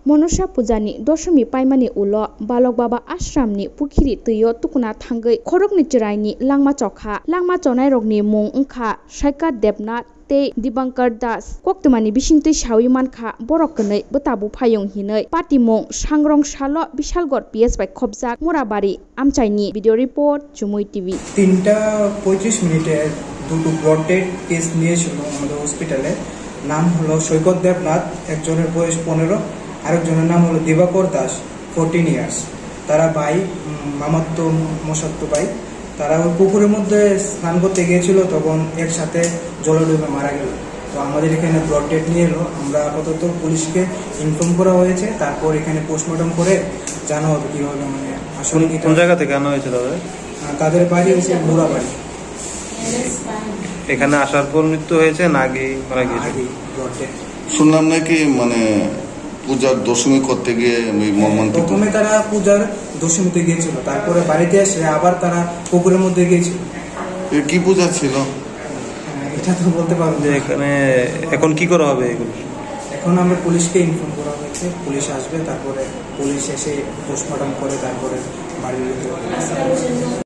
मनसा पूजानि दशमी पाइमानि उलो बालक बाबा आश्रमनि पुखिरि तैयो तुकुना थांगै खरकनि चिरायनि लांमा चौनाय रगनि मुं उंखा साइका देबनाथ ते दिबांकर दास कोक्तमानि बिसिंतै सावि मानखा बरकनै बताबु फायं हिनै पाटिमं सांग्रं सालो विशालगढ़ पीएस बाय खबजाक मोराबारी आमचाइनि वीडियो रिपोर्ट जुमुई टीवी 3:35 মিনিটে দুটো ব্লড ডেড কেস নিয়েছিল আমাদের হসপিটালে। নাম হলো সৈকত দেবনাথ, একজনের বয়স 15, আরেকজনের নাম হলো দিবাকর দাস 14 ইয়ার্স। তারা ভাই, মামাতো মশাতো ভাই। তারা ওই পুকুরের মধ্যে স্নান করতে গিয়েছিল, তখন একসাথে জলে ডুবে মারা গেল। তো আমাদের এখানে ব্লড ডেড নিয়ে এলো। আমরা আপাতত পুলিশকে ইনফর্ম করা হয়েছে, তারপর এখানে পোস্টমর্টম করে জানা হবে কি হবে, মানে আসলে কোন জায়গা থেকে আনা হয়েছে তাদের বাড়ি হচ্ছে মোরাবাড়ি। এখানে আসার পর মৃত্যু হয়েছে না আগে মারা গিয়েছে? শুনলাম নাকি মানে পূজার দশমী করতে গিয়ে প্রথমে তারা পূজার দশমীতে গিয়েছিল, তারপরে বাড়িতে এসে আবার তারা পুকুরের মধ্যে গিয়েছিল। কি পূজা ছিল এটা তো বলতে পারবো যে এখানে এখন কি করা হবে এগুলো? এখন আমরা পুলিশকে ইনফর্ম করা হয়েছে, পুলিশ আসবে, তারপরে পুলিশ এসে পোস্টমর্টম করে তারপরে বাড়ি